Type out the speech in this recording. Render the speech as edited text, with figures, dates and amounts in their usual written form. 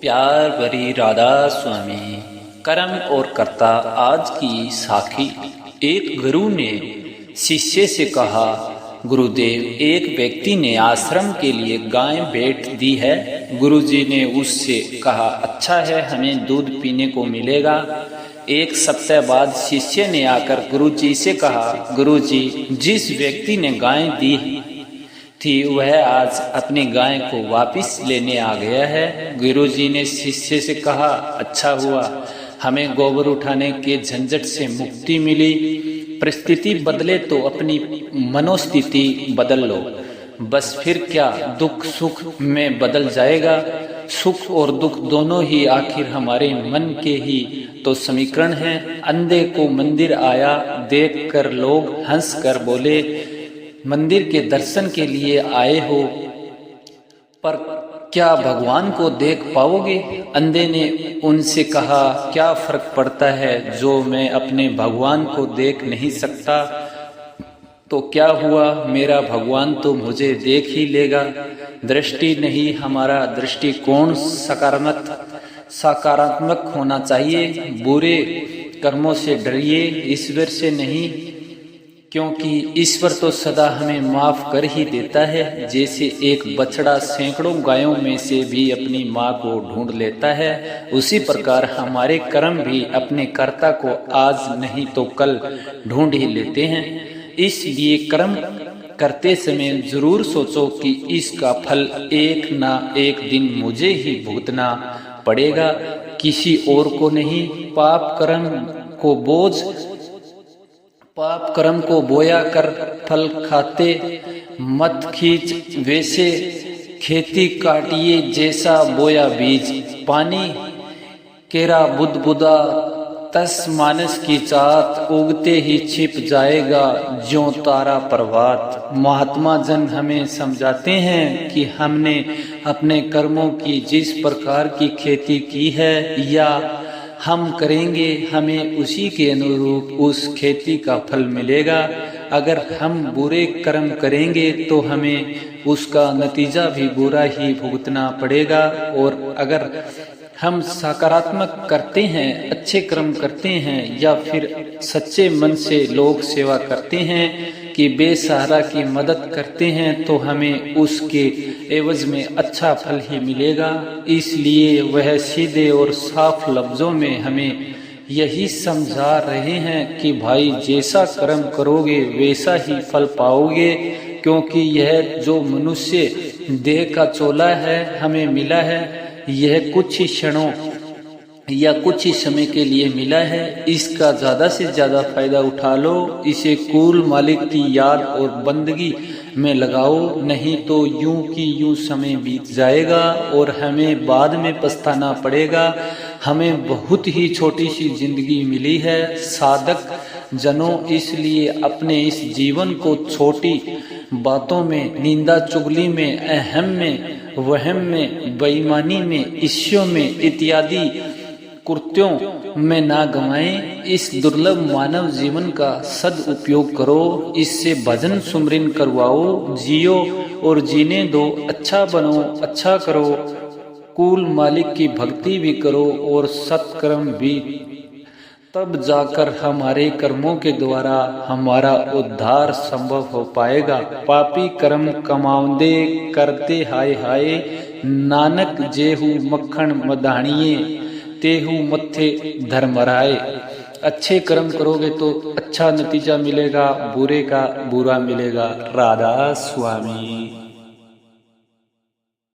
प्यार भरी राधा स्वामी। कर्म और कर्ता आज की साखी। एक गुरु ने शिष्य से कहा, गुरुदेव, एक व्यक्ति ने आश्रम के लिए गाय भेंट दी है। गुरुजी ने उससे कहा, अच्छा है, हमें दूध पीने को मिलेगा। एक सप्ताह बाद शिष्य ने आकर गुरुजी से कहा, गुरुजी, जिस व्यक्ति ने गाय दी थी वह आज अपनी गाय को वापस लेने आ गया है। गुरुजी ने शिष्य से कहा, अच्छा हुआ, हमें गोबर उठाने के झंझट से मुक्ति मिली। परिस्थिति बदले तो अपनी मनोस्थिति बदल लो, बस फिर क्या दुख सुख में बदल जाएगा। सुख और दुख दोनों ही आखिर हमारे मन के ही तो समीकरण हैं। अंधे को मंदिर आया देखकर लोग हंस कर बोले, मंदिर के दर्शन के लिए आए हो, पर क्या भगवान को देख पाओगे? अंधे ने उनसे कहा, क्या फर्क पड़ता है, जो मैं अपने भगवान को देख नहीं सकता तो क्या हुआ, मेरा भगवान तो मुझे देख ही लेगा। दृष्टि नहीं, हमारा दृष्टिकोण सकारात्मक होना चाहिए। बुरे कर्मों से डरिए, ईश्वर से नहीं, क्योंकि ईश्वर तो सदा हमें माफ कर ही देता है। जैसे एक बछड़ा सैकड़ों गायों में से भी अपनी माँ को ढूंढ लेता है, उसी प्रकार हमारे कर्म भी अपने कर्ता को आज नहीं तो कल ढूंढ ही लेते हैं। इसलिए कर्म करते समय जरूर सोचो कि इसका फल एक ना एक दिन मुझे ही भुगतना पड़ेगा, किसी और को नहीं। पाप कर्म को बोया कर फल खाते मत खींच, वैसे खेती काटिए जैसा बोया बीज। पानी केरा बुदबुदा तस मानस की चाहत, उगते ही छिप जाएगा ज्यों तारा प्रभात। महात्मा जन हमें समझाते हैं कि हमने अपने कर्मों की जिस प्रकार की खेती की है या हम करेंगे, हमें उसी के अनुरूप उस खेती का फल मिलेगा। अगर हम बुरे कर्म करेंगे तो हमें उसका नतीजा भी बुरा ही भुगतना पड़ेगा। और अगर हम सकारात्मक करते हैं, अच्छे कर्म करते हैं या फिर सच्चे मन से लोक सेवा करते हैं कि बेसहारा की मदद करते हैं, तो हमें उसके एवज में अच्छा फल ही मिलेगा। इसलिए वह सीधे और साफ लफ्जों में हमें यही समझा रहे हैं कि भाई, जैसा कर्म करोगे वैसा ही फल पाओगे, क्योंकि यह जो मनुष्य देह का चोला है हमें मिला है, यह कुछ ही क्षणों या कुछ ही समय के लिए मिला है। इसका ज्यादा से ज्यादा फायदा उठा लो। इसे कुल मालिक की याद और बंदगी में लगाओ, नहीं तो यूं की यूं समय बीत जाएगा और हमें बाद में पछताना पड़ेगा। हमें बहुत ही छोटी सी जिंदगी मिली है साधक जनों, इसलिए अपने इस जीवन को छोटी बातों में, निंदा चुगली में, अहम में, वहम में, बेईमानी में, ईर्ष्या में इत्यादि कृत्यों में ना गंवाएं। इस दुर्लभ मानव जीवन का सदुपयोग करो, इससे भजन सुमरिन करवाओ, जियो और जीने दो, अच्छा बनो, अच्छा करो, कुल मालिक की भक्ति भी करो और सत्कर्म भी। तब जाकर हमारे कर्मों के द्वारा हमारा उद्धार संभव हो पाएगा। पापी कर्म कमाउंदे करते हाय हाय, नानक जेहू मक्खन मदानिए तेहू मत्थे धर्मराए। अच्छे कर्म करोगे तो अच्छा नतीजा मिलेगा, बुरे का बुरा मिलेगा। राधा स्वामी।